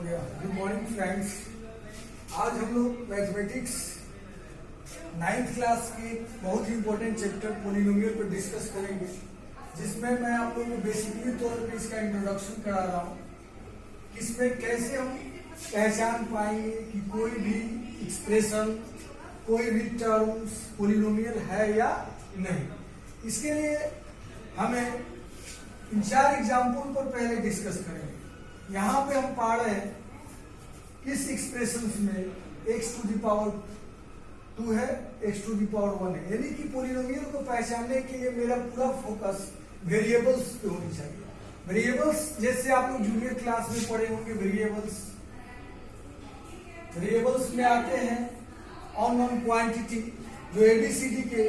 Good morning friends. आज हम लोग मैथमेटिक्स 9th क्लास के बहुत ही इंपॉर्टेंट चैप्टर पोलिनोमियल पर डिस्कस करेंगे, जिसमें मैं आप लोगों को बेसिकली तौर पे इसका इंट्रोडक्शन करा रहा हूँ। इसमें कैसे हम पहचान पाएंगे कि कोई भी एक्सप्रेशन, कोई भी टर्म्स पोलिनोमियल है या नहीं। इसके लिए हमें इन 4 एग्जाम्पल पर पहले डिस्कस करेंगे। यहाँ पे हम पा रहे हैं इस एक्सप्रेशन में x टू द पावर 2 है, x टू द पावर 1 है, यानी कि पोलिनोमियल को पहचानने के लिए मेरा पूरा फोकस वेरिएबल्स पे होनी चाहिए। वेरिएबल्स जैसे आप लोग जूनियर क्लास में पढ़े होंगे, वेरिएबल्स में आते हैं अननोन क्वांटिटी जो एबीसीडी के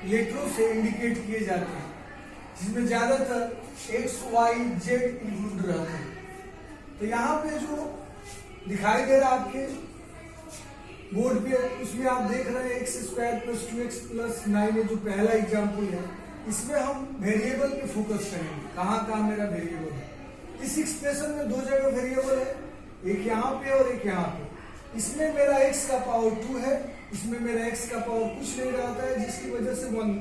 लेटरों से इंडिकेट किए जाते हैं, जिसमें ज्यादातर x, y, z इंक्लूड रहते हैं। तो यहाँ पे जो दिखाई दे रहा है आपके बोर्ड पे, उसमें आप देख रहे हैं x² + 2x + 9 है, जो पहला एग्जाम्पल है। इसमें हम वेरिएबल पे फोकस करेंगे, कहाँ मेरा वेरिएबल है। इस एक्सप्रेशन में 2 जगह वेरिएबल है, एक यहाँ पे और एक यहाँ पे। इसमें मेरा x का पावर 2 है, इसमें मेरा x का पावर कुछ नहीं रहता है, जिसकी वजह से 1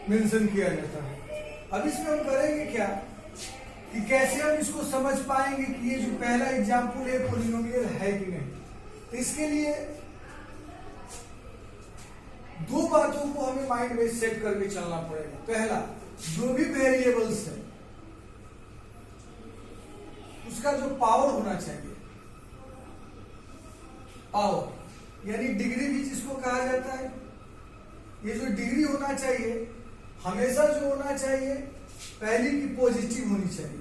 मेंशन किया जाता है। अब इसमें हम करेंगे क्या कि कैसे हम इसको समझ पाएंगे कि ये जो पहला एग्जाम्पल है पोलिनोमियल है कि नहीं। तो इसके लिए 2 बातों को हमें माइंड में सेट करके चलना पड़ेगा। पहला, जो भी वेरिएबल्स है उसका जो पावर होना चाहिए, पावर यानी डिग्री भी जिसको कहा जाता है, ये जो डिग्री होना चाहिए हमेशा जो होना चाहिए, पहली की पॉजिटिव होनी चाहिए,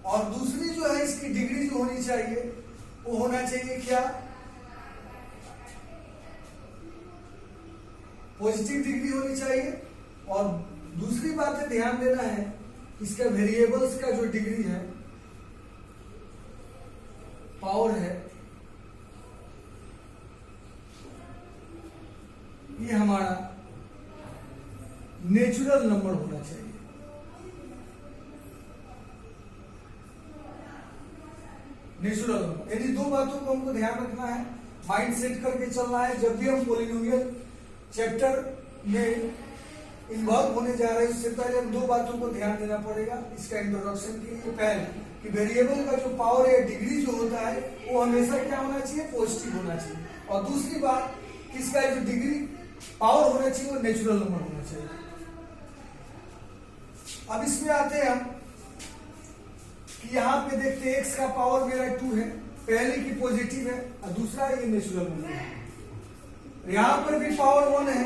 और दूसरी जो है इसकी डिग्री जो होनी चाहिए वो होना चाहिए क्या, पॉजिटिव डिग्री होनी चाहिए। और दूसरी बात है, ध्यान देना है, इसका वेरिएबल्स का जो डिग्री है, पावर है, ये हमारा नेचुरल नंबर होना चाहिए। नेचुरल नंबर, यानी 2 बातों को हमको ध्यान रखना है, माइंड सेट करके चलना है। जब भी हम पोलिनोमियल चैप्टर में इन्वॉल्व होने जा रहे हैं, उससे पहले हम 2 बातों को ध्यान देना पड़ेगा इसका इंट्रोडक्शन के लिए। पहले कि वेरिएबल का जो पावर या डिग्री जो होता है वो हमेशा क्या होना चाहिए, पॉजिटिव होना चाहिए। और दूसरी बात, इसका जो डिग्री पावर होना चाहिए वो नेचुरल नंबर होना चाहिए। अब इसमें आते हैं हम कि यहाँ पे देखते हैं x का पावर मेरा 2 है, पहले की पॉजिटिव है और दूसरा ये नेचुरल नंबर है। यहाँ पर भी पावर 1 है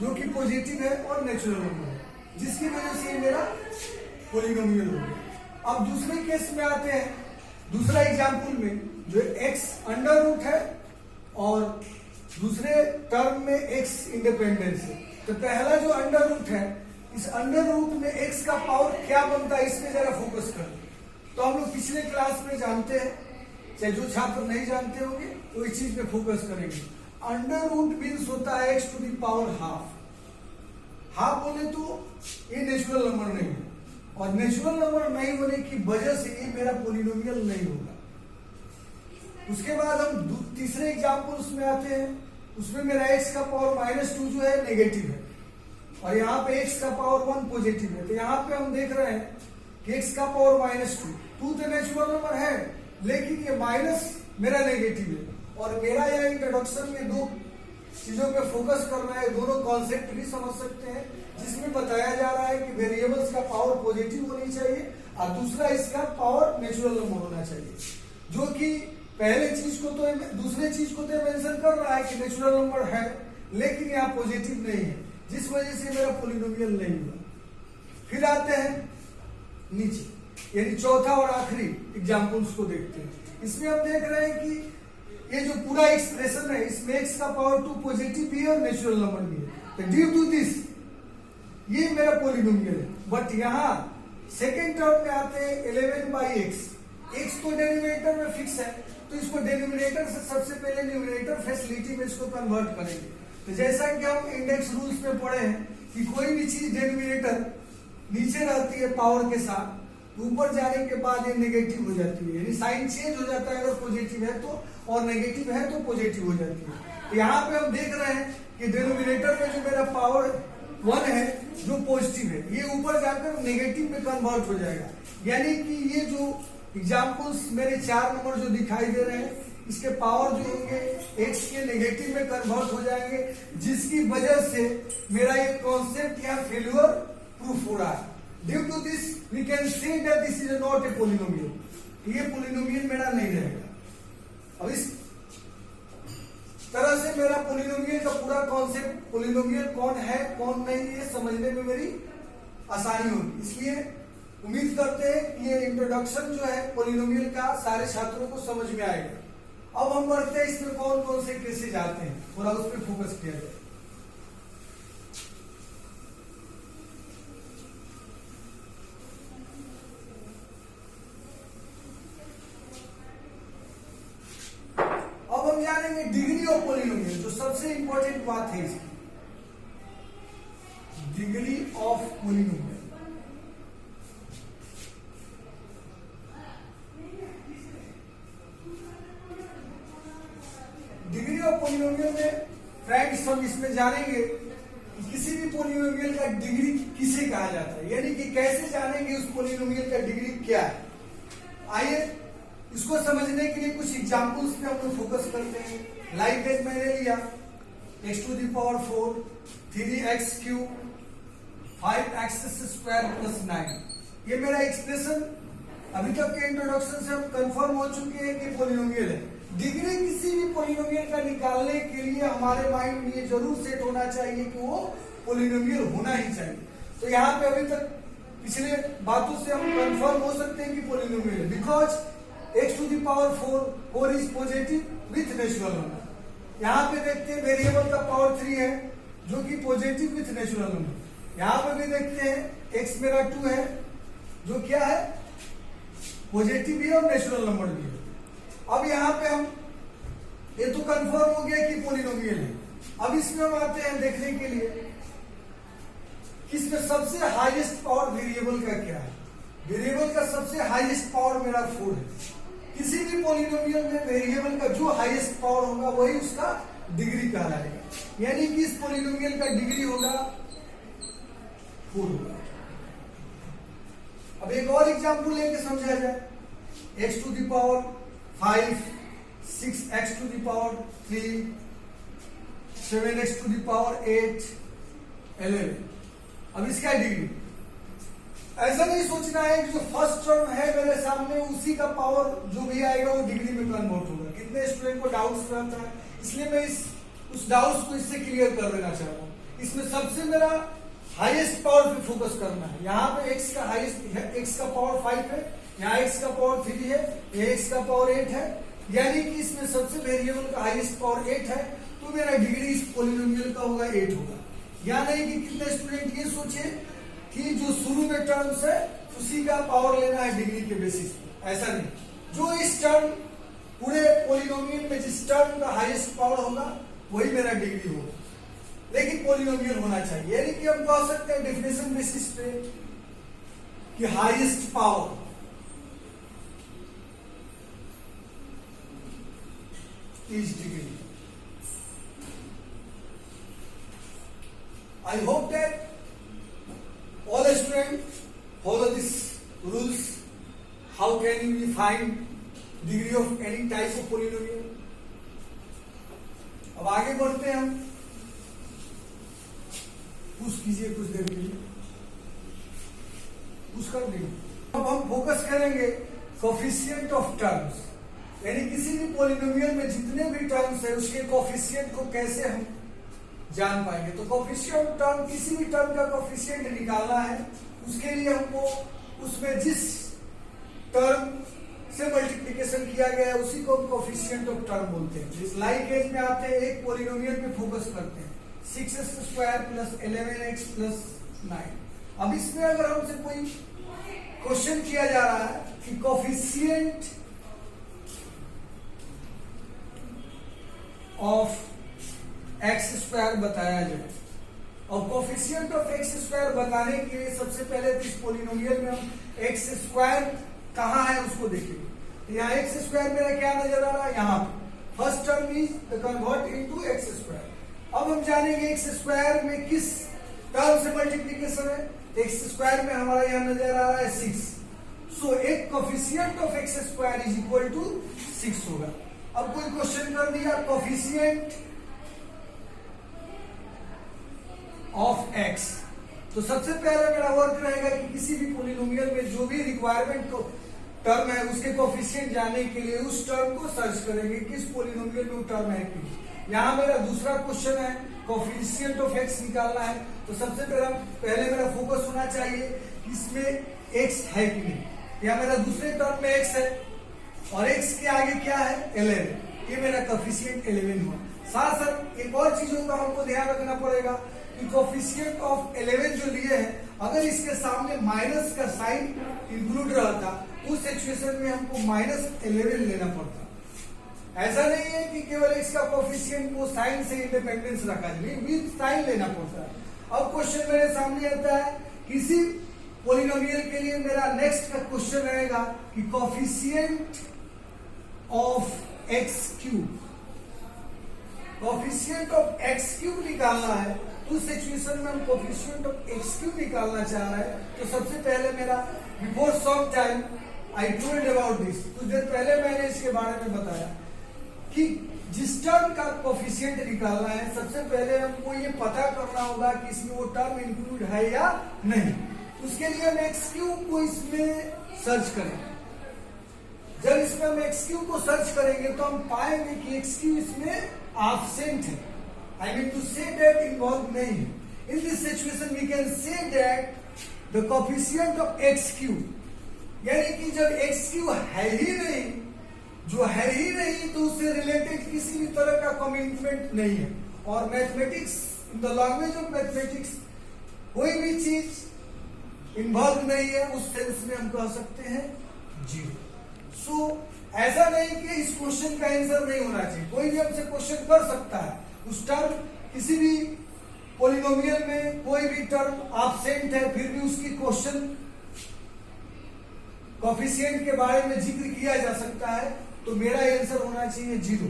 जो कि पॉजिटिव है और नेचुरल नंबर है, जिसकी वजह से ये मेरा पोलिनोमियल हो गया। अब दूसरे केस में आते हैं, दूसरा एग्जाम्पल में जो x अंडर रूट है और दूसरे टर्म में x इंडिपेंडेंस है। तो पहला जो अंडर रूट है, इस अंडर रूट में x का पावर क्या बनता है, इसमें जरा फोकस करें। तो हम लोग पिछले क्लास में जानते हैं, चाहे जो छात्र नहीं जानते होंगे वो इस चीज पे फोकस करेंगे। अंडर रूट मीन्स होता है x to the power half. Half बोले तो ये नेचुरल नंबर नहीं है, और नेचुरल नंबर नहीं होने की वजह से ये मेरा पोलिनोमियल नहीं होगा। उसके बाद हम तीसरे एग्जाम्पल उसमें आते हैं, उसमें मेरा x का पावर -2 जो है नेगेटिव है, और यहाँ पे x का पावर 1 पॉजिटिव है। तो यहाँ पे हम देख रहे हैं कि x का पावर -2 तो नेचुरल नंबर है, लेकिन ये माइनस मेरा नेगेटिव है। और मेरा यह इंट्रोडक्शन में 2 चीजों पे फोकस करना है, दोनों कॉन्सेप्ट भी समझ सकते हैं, जिसमें बताया जा रहा है कि वेरिएबल्स का पावर पॉजिटिव होनी चाहिए और दूसरा इसका पावर नेचुरल नंबर होना चाहिए, जो कि पहले चीज को तो दूसरे चीज को तो मेंशन कर रहा है कि नेचुरल नंबर है, लेकिन यहाँ पॉजिटिव नहीं है, जिस वजह से मेरा पोलिनोमियल नहीं हुआ। फिर आते हैं नीचे, यानी चौथा और आखिरी एग्जाम्पल्स को देखते हैं। इसमें हम देख रहे हैं कि ये जो पूरा एक्सप्रेशन है, इसमें x का पावर 2 पॉजिटिव भी है और नेचुरल नंबर भी है। तो ड्यू टू दिस ये मेरा पोलिनोमियल है। बट यहाँ सेकेंड टर्म में आते हैं 11/x। x तो डेरिवेटर में फिक्स है, तो इसको डेनोमिनेटर से सबसे पहले न्यूमरेटर फैसिलिटी में इसको कन्वर्ट करेंगे। तो जैसा कि हम इंडेक्स रूल्स में पढ़े हैं कि कोई भी चीज डेनोमिनेटर नीचे रहती है पावर के साथ, तो ऊपर जाने के बाद ये नेगेटिव हो जाती है, यानी साइन चेंज हो जाता है, अगर पॉजिटिव है तो, और नेगेटिव है तो पॉजिटिव हो जाती है। तो यहाँ पे हम देख रहे हैं कि डिनोमिनेटर में जो मेरा पावर 1 है जो पॉजिटिव है, ये ऊपर जाकर नेगेटिव में कन्वर्ट हो जाएगा। यानी कि ये जो एग्जाम्पल्स मेरे 4 नंबर जो दिखाई दे रहे हैं, इसके पावर जो होंगे x के नेगेटिव में कन्वर्ट हो जाएंगे, जिसकी वजह से मेरा ये कॉन्सेप्ट या फेल्यूर प्रूफ हो रहा है। Due to this we can say that this is not a polynomial, ये पोलिनोमियल मेरा नहीं रहेगा। अब इस तरह से मेरा पोलिनोमियल का पूरा कॉन्सेप्ट, पोलिनोमियल कौन है कौन नहीं, ये समझने में मेरी आसानी होगी। इसलिए उम्मीद करते हैं कि ये इंट्रोडक्शन जो है पोलिनोमियल का सारे छात्रों को समझ में आएगा। अब हम बढ़ते हैं इसमें कौन कौन से केसेज आते हैं, थोड़ा उस पर फोकस किया जाए। अब हम जानेंगे डिग्री ऑफ पोलिनोमियल, जो सबसे इंपॉर्टेंट बात है इसकी, degree of polynomial. Degree of polynomial में फ्रेंड्स हम इसमें जानेंगे कि किसी भी पोलिनोमियल का डिग्री किसे कहा जाता है, यानी कि कैसे जानेंगे उस पोलिनोमियल का डिग्री क्या है। आइए इसको समझने के लिए कुछ एग्जांपल्स पे हम लोग फोकस करते हैं। लाइक दैट मैंने लिया x to the power 4 3x cube 5x square plus 9, ये मेरा एक्सप्रेशन अभी तक के इंट्रोडक्शन से हम कंफर्म हो चुके हैं कि पोलिनोमियल है। डिग्री किसी भी पोलिनोमियल का निकालने के लिए हमारे माइंड में ये जरूर सेट होना चाहिए कि वो पोलिनोमियल होना ही चाहिए। तो यहाँ पे अभी तक पिछले बातों से हम कंफर्म हो सकते हैं कि पोलिनोमियल है, because x to the power 4 is positive with natural number. यहाँ पे देखते हैं वेरिएबल का पावर 3 है जो कि पॉजिटिव विथ नेचुरल नंबर। यहाँ पे भी देखते हैं x मेरा 2 है जो क्या है, पॉजिटिव भी है और नेचुरल नंबर भी है। अब यहाँ पे हम ये तो कंफर्म हो गया कि पोलिनोमियल है। अब इसमें हम आते हैं देखने के लिए कि इसमें सबसे हाईएस्ट पावर वेरिएबल का क्या है। वेरिएबल का सबसे हाईएस्ट पावर मेरा 4 है। किसी भी पोलिनोमियल में वेरिएबल का जो हाईएस्ट पावर होगा वही उसका डिग्री कहलाएगा, यानी कि इस पोलिनोमियल का डिग्री होगा 4 होगा। अब एक और एग्जांपल लेके समझा जाए। x to the power 5 6x to the power 3 7x to the power 8 11। अब इसका डिग्री ऐसा नहीं सोचना है कि जो फर्स्ट टर्म है मेरे सामने उसी का पावर जो भी आएगा वो डिग्री में कन्वर्ट होगा। कितने स्टूडेंट को डाउट्स रहता है, इसलिए मैं उस डाउट्स को इससे क्लियर कर देना चाहता हूँ। इसमें सबसे मेरा हाईएस्ट पावर पे फोकस करना है। यहाँ पे x का हाईएस्ट है, x का पावर 5 है, यहाँ x का पावर 3 है, ये x का पावर 8 है, यानी कि इसमें सबसे वेरिएबल का हाईएस्ट पावर 8 है, तो मेरा डिग्री इस पोलिनोमियल का होगा 8 होगा। या नहीं कि कितने स्टूडेंट ये सोचे कि जो शुरू में टर्म्स है उसी का पावर लेना है डिग्री के बेसिस पे, ऐसा नहीं। जो इस टर्म पूरे पोलिनोमियल में जिस टर्म का हाईएस्ट पावर होगा वही मेरा डिग्री होगा, लेकिन पोलिनोमियल होना चाहिए। यानी कि हम कह सकते हैं डेफिनेशन बेसिस पे कि highest power is degree. I hope that all students follow these rules. How can you find degree of any type of polynomial? अब आगे बढ़ते हैं हम। पुश कीजिए कुछ देर के लिए, पुश कर देंगे। अब हम फोकस करेंगे कोफिशिएंट ऑफ टर्म्स, यानी किसी भी पोलिनोमियल में जितने भी टर्म्स है उसके कोफिशिएंट को कैसे हम जान पाएंगे। तो कोफिशिएंट टर्म, किसी भी टर्म का कोफिशिएंट निकालना है, उसके लिए हमको उसमें जिस टर्म से मल्टीप्लिकेशन किया गया है उसी को हम कोफिशिएंट ऑफ टर्म बोलते हैं। इस लाइक एज में आते हैं, एक पोलिनोमियल पे फोकस करते हैं, 6x square plus 11x plus 9। अब इसमें अगर हमसे कोई क्वेश्चन किया जा रहा है कि कोफिशिएंट ऑफ x स्क्वायर बताया जाए, और कोफिशिएंट ऑफ एक्स स्क्वायर बताने के लिए सबसे पहले तो इस पोलिनोमियल में हम एक्स स्क्वायर कहाँ है उसको देखेंगे। यहाँ एक्स स्क्वायर मेरा क्या नजर आ रहा है, यहाँ पे first term is convert into x square. अब हम जानेंगे एक्स स्क्वायर में किस टर्म से मल्टीप्लीकेशन है। एक्स स्क्वायर में हमारा यहाँ नजर आ रहा है 6, सो एक coefficient of x square is equal to 6 होगा। अब कोई क्वेश्चन कर दिया कोफिशिएंट ऑफ एक्स, तो सबसे पहले मेरा वर्क रहेगा कि किसी भी पोलिनोमियल में जो भी रिक्वायरमेंट को टर्म है उसके कोफिशिएंट जानने के लिए उस टर्म को सर्च करेंगे किस पोलिनोमियल में वो टर्म है कि नहीं। यहाँ मेरा दूसरा क्वेश्चन है कोफिशिएंट ऑफ एक्स निकालना है, तो सबसे पहले मेरा फोकस होना चाहिए कि इसमें एक्स है कि नहीं। यहाँ मेरा दूसरे टर्म में एक्स है और एक्स के आगे क्या है 11, ये मेरा कोफिशिएंट 11 हुआ। साथ साथ एक और चीजों का हमको ध्यान रखना पड़ेगा कि कोफिशिएंट ऑफ 11 जो लिए हैं, अगर इसके सामने माइनस का साइन इंक्लूड रहता उस सिचुएशन में हमको -11 लेना पड़ता। ऐसा नहीं है कि केवल इसका कोफिशिएंट को साइन से इंडिपेंडेंस रखा जाए, विद साइन लेना पड़ता है। अब क्वेश्चन मेरे सामने आता है किसी पोलिनोमियल के लिए मेरा नेक्स्ट का क्वेश्चन रहेगा कि coefficient of x cube, coefficient of x cube निकालना है। तो उस सिचुएशन में हम कोफिशिएंट ऑफ एक्स क्यूब निकालना चाह रहे हैं, तो सबसे पहले मेरा before some time I told about this, कुछ देर पहले मैंने इसके बारे में बताया कि जिस टर्म का कोफिशिएंट निकालना है सबसे पहले हमको ये पता करना होगा कि इसमें वो टर्म इंक्लूड है या नहीं। उसके लिए हम एक्स क्यूब को इसमें सर्च करेंगे। जब इसमें हम एक्स क्यूब को सर्च करेंगे तो हम पाएंगे कि एक्स क्यूब इसमें एब्सेंट है, I mean to say that involved नहीं है। In this situation we can say that the coefficient of x cube, यानी कि जब x cube है ही नहीं, जो है ही नहीं तो उससे रिलेटेड किसी भी तरह का कमिटमेंट नहीं है। और mathematics, in the language of mathematics, कोई भी चीज इन्वॉल्व नहीं है उस सेंस में हम कह सकते हैं 0। सो ऐसा नहीं कि इस क्वेश्चन का आंसर नहीं होना चाहिए, कोई भी हमसे क्वेश्चन कर सकता है। उस टर्म किसी भी पोलिनोमियल में कोई भी टर्म एब्सेंट है फिर भी उसकी क्वेश्चन कोफिशिएंट के बारे में जिक्र किया जा सकता है, तो मेरा आंसर होना चाहिए 0।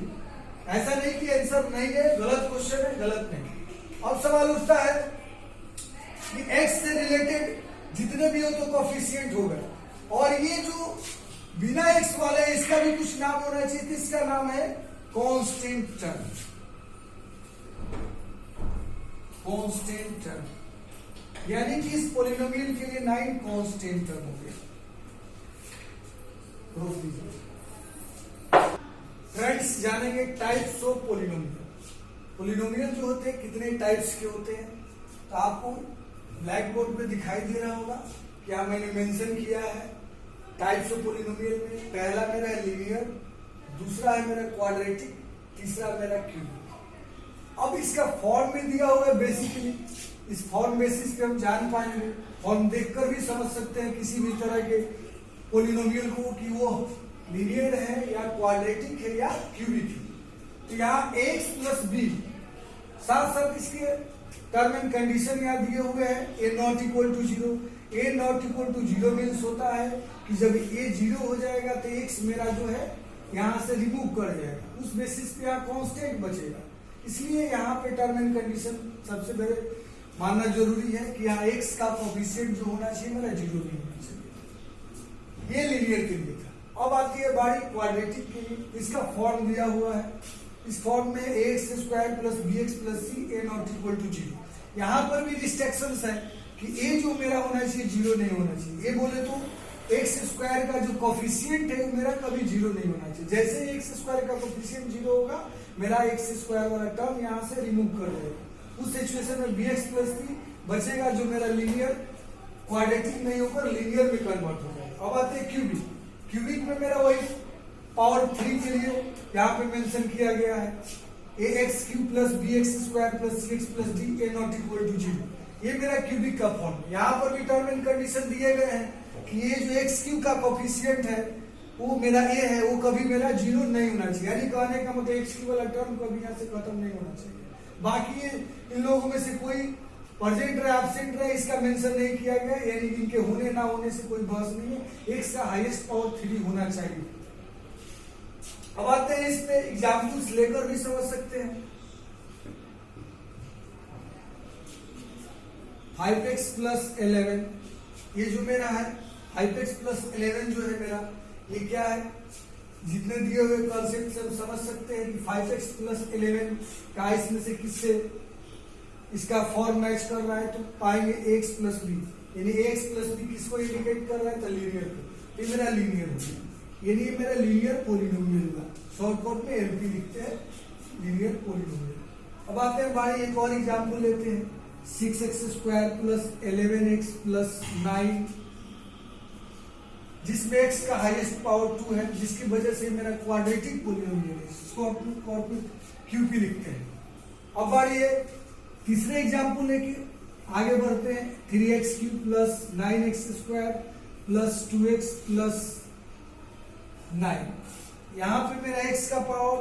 ऐसा नहीं कि आंसर नहीं है, गलत क्वेश्चन है, गलत नहीं। अब सवाल उठता है कि x से रिलेटेड जितने भी हो तो कोफिशिएंट होगा, और ये जो बिना x वाले है इसका भी कुछ नाम होना चाहिए, तो इसका नाम है कांस्टेंट टर्म। कांस्टेंट टर्म यानी कि इस पोलिनोमियल के लिए 9 कांस्टेंट टर्म हो गया। रोक दीजिए। फ्रेंड्स, जानेंगे टाइप्स ऑफ पोलिनोमियल। पोलिनोमियल जो होते हैं कितने टाइप्स के होते हैं, तो आपको ब्लैक बोर्ड पे दिखाई दे रहा होगा। क्या मैंने मेंशन किया है टाइप्स ऑफ पोलिनोमियल में? पहला मेरा है लीनियर, दूसरा है मेरा क्वाड्रेटिक, तीसरा मेरा क्यूबिक। अब इसका फॉर्म में दिया हुआ है बेसिकली, इस फॉर्म बेसिस पे हम जान पाएंगे, फॉर्म देखकर भी समझ सकते हैं किसी भी तरह के पोलिनोमियल को कि वो लीनियर है या क्वाड्रेटिक है या क्यूबिक है। तो यहाँ x प्लस बी, साथ साथ इसके टर्म एंड कंडीशन यहाँ दिए हुए हैं। a not equal to 0, a not equal to 0 means होता है कि जब a 0 हो जाएगा तो x मेरा जो है यहाँ से रिमूव कर जाएगा, उस बेसिस पे यहाँ कांस्टेंट बचेगा। इसलिए यहाँ पे टर्म एंड कंडीशन सबसे पहले मानना जरूरी है कि यहाँ x का कोफिशिएंट जो होना चाहिए मेरा 0 नहीं होना चाहिए। ये लीनियर के लिए था। अब आती है बारी क्वाड्रेटिक के लिए। इसका फॉर्म दिया हुआ है, इस फॉर्म में ax square plus bx plus c a not equal to 0। यहाँ पर भी रिस्ट्रिक्शंस है कि a जो मेरा होना चाहिए 0 नहीं होना चाहिए। a बोले तो एक्स स्क्वायर का जो कोफिशिएंट है वो मेरा कभी 0 नहीं होना चाहिए। जैसे ही एक्स स्क्वायर का कोफिशिएंट 0 होगा मेरा एक्स स्क्वायर वाला टर्म यहाँ से रिमूव कर देगा। उस सिचुएशन में bx प्लस c बचेगा जो मेरा लीनियर क्वाड्रेटिक नहीं होकर लीनियर में कन्वर्ट हो जाएगा। अब आते हैं क्यूबिक। क्यूबिक में मेरा वही पावर 3 के लिए यहाँ पे मेंशन किया गया है ax cube plus bx square plus cx plus d a not equal to 0। ये मेरा क्यूबिक का फॉर्म। यहाँ पर भी टर्म एंड कंडीशन दिए गए हैं कि ये जो एक्स क्यूब का कोफिशिएंट है वो मेरा ए है, वो कभी मेरा 0 नहीं होना चाहिए। यानी कहने का मतलब एक्स क्यूब वाला टर्म कभी यहाँ से खत्म नहीं होना चाहिए। बाकी इन लोगों में से कोई प्रेजेंट रहे एब्सेंट रहे इसका मेंशन नहीं किया गया, यानी इनके होने ना होने से कोई बहस नहीं है। एक्स का हाईएस्ट पावर 3 होना चाहिए। अब आते हैं इस पे एग्जाम्पल्स लेकर भी समझ सकते हैं। 5x प्लस 11, ये जो मेरा है 5x प्लस 11 जो है मेरा, ये क्या है, जितने दिए हुए कॉन्सेप्ट से हम समझ सकते हैं कि 5x प्लस 11 का इसमें से किससे इसका फॉर्म मैच कर रहा है, तो पाएंगे x प्लस बी, यानी x प्लस बी किसको इंडिकेट कर रहा है, तो लीनियर को। ये मेरा लीनियर हो गया, यानी ये मेरा लीनियर पॉलिनोमियल हुआ। शॉर्टकट में एलपी लिखते हैं, लीनियर पॉलिनोमियल। अब आते हैं हमारे एक और एग्जाम्पल लेते हैं, 6x square plus 11x plus 9, जिसमें x का हाईएस्ट पावर 2 है, जिसकी वजह से मेरा क्वाड्रेटिक पॉलिनोमियल है, इसको अपन क्यूपी लिखते हैं। अब बारी है तीसरे एग्जाम्पल लेके आगे बढ़ते हैं। 3x cube plus 9x square plus 2x plus 9, यहाँ पे मेरा x का पावर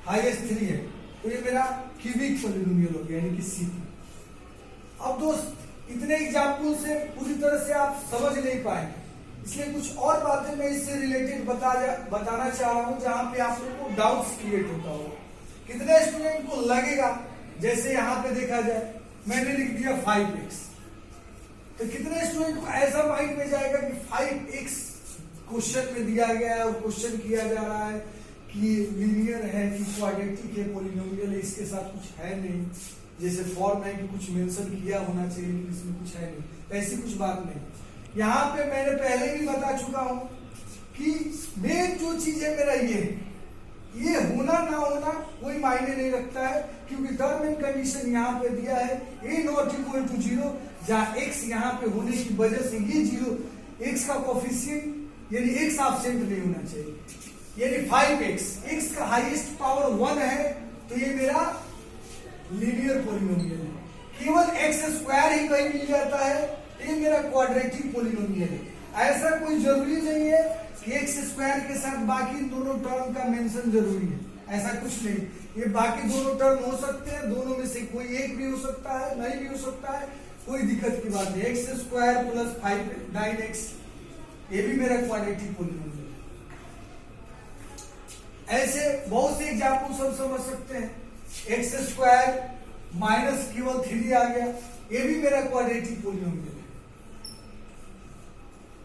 हाईएस्ट 3 है, तो ये मेरा क्यूबिक पॉलिनोमियल हो गया, यानी कि CP। अब दोस्त इतने एग्जाम्पल से पूरी तरह से आप समझ नहीं पाएंगे, इसलिए कुछ और बातें मैं इससे रिलेटेड बताना चाह रहा हूं, जहां पे आप लोगों को डाउट्स क्रिएट होता होगा। कितने स्टूडेंट को लगेगा, जैसे यहाँ पे देखा जाए मैंने लिख दिया 5x, तो कितने स्टूडेंट को ऐसा माइंड में जाएगा कि 5x क्वेश्चन में दिया गया है और क्वेश्चन किया जा रहा है कि लीनियर है कि क्वाड्रेटिक है, पॉलिनोमियल है, इसके साथ कुछ है नहीं, जैसे फॉर्म है कि कुछ मेंशन किया होना चाहिए लेकिन इसमें कुछ है नहीं, ऐसी कुछ बात नहीं। यहाँ पे मैंने पहले भी बता चुका हूं कि मेन जो चीज है मेरा ये होना ना होना कोई मायने नहीं रखता है, क्योंकि टर्म एंड कंडीशन यहाँ पे दिया है a नॉट इक्वल टू 0, जहाँ x यहाँ पे होने की वजह से ये 0, x का कोफिशिएंट यानी x एब्सेंट नहीं होना चाहिए, यानी 5x, x का हाईएस्ट पावर 1 है, तो ये मेरा लीनियर पॉलिनोमियल है। केवल x स्क्वायर ही कहीं मिल जाता है, ये मेरा क्वाड्रेटिक पॉलिनोमियल है। ऐसा कोई जरूरी नहीं है कि x स्क्वायर के साथ बाकी दोनों टर्म का मेंशन जरूरी है, ऐसा कुछ नहीं। ये बाकी दोनों टर्म हो सकते हैं, दोनों में से कोई एक भी हो सकता है, नहीं भी हो सकता है, कोई दिक्कत की बात नहीं। x स्क्वायर प्लस 9x, ये भी मेरा क्वाड्रेटिक पॉलिनोमियल है। ऐसे बहुत से एग्जाम्पल सब समझ सकते हैं। x स्क्वायर माइनस केवल 3 आ गया, ये भी मेरा क्वाड्रेटिक पॉलिनोमियल है।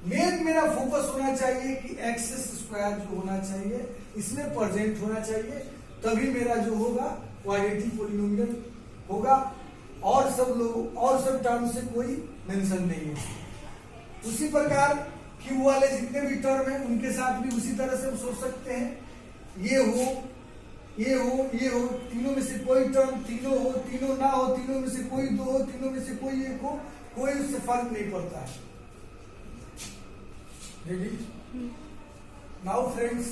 मेन मेरा फोकस होना चाहिए कि x स्क्वायर जो होना चाहिए इसमें प्रेजेंट होना चाहिए, तभी मेरा जो होगा क्वाड्रेटिक पॉलिनोमियल होगा, और सब टर्म से कोई मेंशन नहीं है। उसी प्रकार क्यू वाले जितने भी टर्म हैं उनके साथ भी उसी तरह से हम सोच सकते हैं, ये हो, तीनों में से कोई टर्म, तीनों हो, तीनों ना हो, तीनों में से कोई 2 हो, तीनों में से कोई 1 हो, कोई उससे फर्क नहीं पड़ता है। नाउ फ्रेंड्स,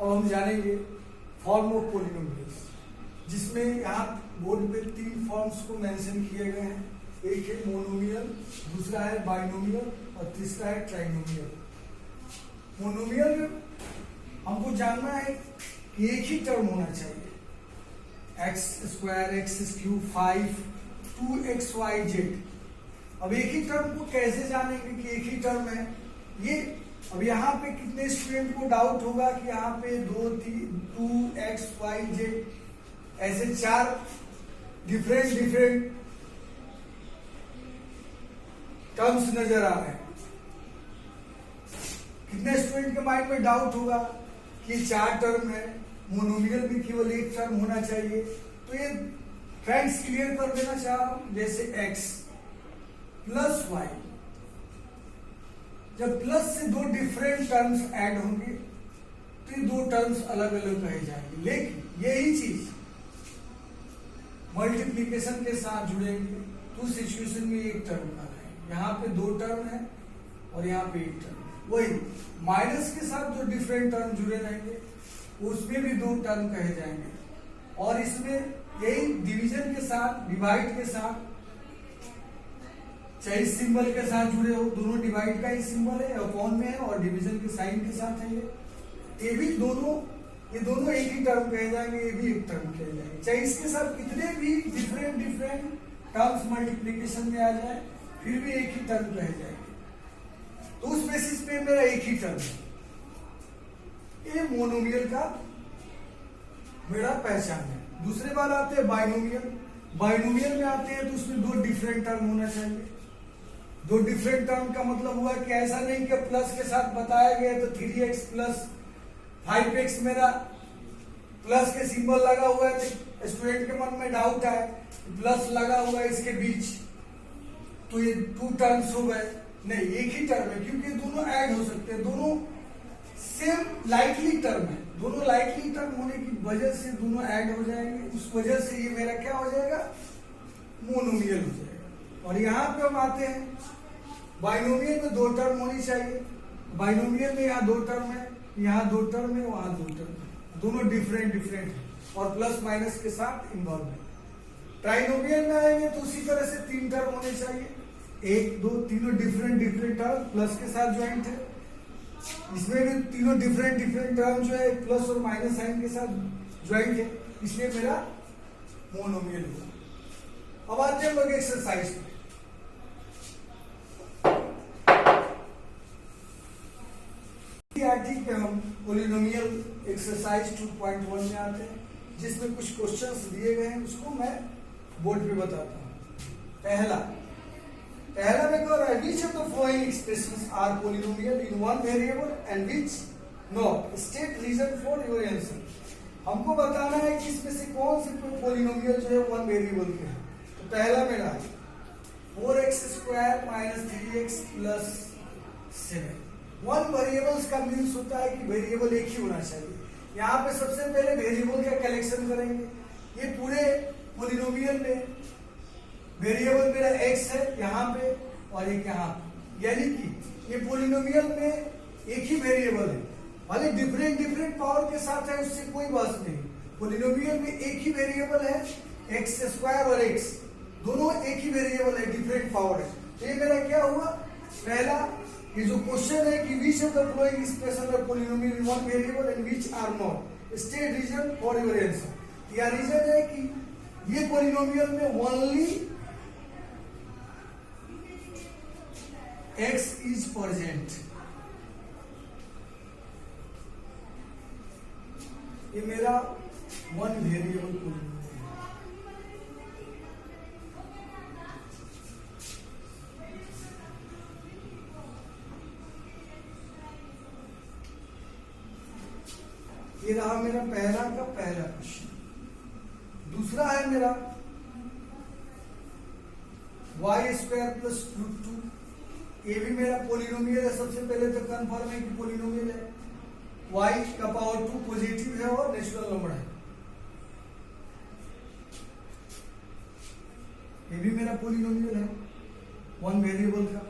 अब हम जानेंगे फॉर्म ऑफ पॉलिनोमियल्स, जिसमें यहाँ बोर्ड पे 3 फॉर्म्स को मेंशन किए गए हैं। एक है मोनोमियल, दूसरा है बाइनोमियल और तीसरा है ट्राइनोमियल। मोनोमियल में हमको जानना है कि एक ही टर्म होना चाहिए, x square x cube 5 2xyz। अब एक ही टर्म को कैसे जानेंगे कि एक ही टर्म है ये। अब यहाँ पे कितने स्टूडेंट को डाउट होगा कि यहाँ पे 2xyz ऐसे 4 डिफरेंट टर्म्स नजर आ रहे हैं। कितने स्टूडेंट के माइंड में डाउट होगा कि 4 टर्म है, मोनोमियल भी केवल एक टर्म होना चाहिए। तो ये फ्रेंड्स क्लियर कर देना चाह रहा हूं, जैसे x प्लस y, जब प्लस से 2 डिफरेंट टर्म्स ऐड होंगे तो ये 2 टर्म्स अलग अलग कहे जाएंगे, लेकिन यही चीज मल्टीप्लीकेशन के साथ जुड़ेंगे तो सिचुएशन में एक टर्म का है। यहाँ पे 2 टर्म है और यहाँ पे 1 टर्म है। वही माइनस के साथ जो डिफरेंट टर्म जुड़े रहेंगे उसमें भी 2 टर्म कहे जाएंगे, और इसमें यही डिवीजन के साथ, डिवाइड के साथ, चाहे इस सिंबल के साथ जुड़े हो, दोनों डिवाइड का ही सिंबल है, अपॉन में है, और डिवीजन के साइन के साथ है। ये भी ये दोनों एक ही टर्म कहे जाएंगे, ये भी एक टर्म कहे जाएंगे, चाहे इसके साथ कितने भी डिफरेंट टर्म्स मल्टीप्लीकेशन में आ जाए फिर भी एक ही टर्म रह जाएंगे, तो उस बेसिस पे मेरा एक ही टर्म है। ये मोनोमियल का मेरा पहचान है। दूसरे बार आते हैं बाइनोमियल। बाइनोमियल में आते हैं तो उसमें दो डिफरेंट टर्म होना चाहिए। दो डिफरेंट टर्म का मतलब हुआ कि ऐसा नहीं कि प्लस के साथ बताया गया तो 3x प्लस 5x मेरा प्लस के सिंबल लगा हुआ है, तो स्टूडेंट के मन में डाउट है प्लस लगा हुआ है इसके बीच, तो ये टू टर्म्स हो गए। नहीं, एक ही टर्म है, क्योंकि दोनों ऐड हो सकते हैं, दोनों सेम लाइकली टर्म है। दोनों लाइकली टर्म होने की वजह से दोनों ऐड हो जाएंगे, उस वजह से ये मेरा क्या हो जाएगा, मोनोमियल हो जाएगा। और यहाँ पे हम आते हैं बाइनोमियल में दो टर्म होनी चाहिए। बाइनोमियल में यहाँ दो टर्म है, यहाँ दो टर्म है, वहां दो टर्म है, दोनों डिफरेंट डिफरेंट है और प्लस माइनस के साथ इन्वॉल्व है। ट्राइनोमियल में आएंगे तो उसी तरह से तीन टर्म होने चाहिए, एक दो तीनों डिफरेंट डिफरेंट टर्म प्लस के साथ ज्वाइंट है। इसमें भी तीनों डिफरेंट डिफरेंट टर्म जो है प्लस और माइनस साइन के साथ ज्वाइंट है, इसलिए मेरा मोनोमियल हुआ। अब आते हैं लोग एक्सरसाइज में। पे हम पोलिनोमियल एक्सरसाइज 2.1 में आते हैं, जिसमें कुछ क्वेश्चंस दिए गए हैं, उसको मैं बोर्ड पे बताता हूं। पहला में कह रहा है which of the following expressions are polynomial in one variable and which not, state reason for your answer. हमको बताना है कि इसमें से कौन से पोलिनोमियल जो है वन वेरिएबल के है। तो पहला मेरा है 4x² - 3x + 7। वन वेरिएबल्स का मीन्स होता है कि वेरिएबल एक ही होना चाहिए। यहाँ पे सबसे पहले वेरिएबल का कलेक्शन करेंगे। ये पूरे पोलिनोमियल में वेरिएबल मेरा x है यहाँ पे और एक यहाँ पे, यानी कि ये पोलिनोमियल में एक ही वेरिएबल है, भले डिफरेंट डिफरेंट पावर के साथ है, उससे कोई बात नहीं। पोलिनोमियल में एक ही वेरिएबल है, x² और x दोनों एक ही वेरिएबल है, डिफरेंट पावर है। तो ये मेरा क्या हुआ, पहला ये जो क्वेश्चन है कि which of the following expression of polynomial in one variable and which are not, state reason for your answer. या रीजन है कि ये पोलिनोमियल में ओनली x इज प्रेजेंट। ये मेरा वन वेरिएबल पोलिनोमियल है। ये रहा मेरा पहला का पहला क्वेश्चन। दूसरा है मेरा y² + √2। ये भी मेरा पोलिनोमियल है। सबसे पहले तो कंफर्म है कि पोलिनोमियल है। y⁴ पॉजिटिव है और नेचुरल नंबर है। ये भी मेरा पोलिनोमियल है वन वेरिएबल का।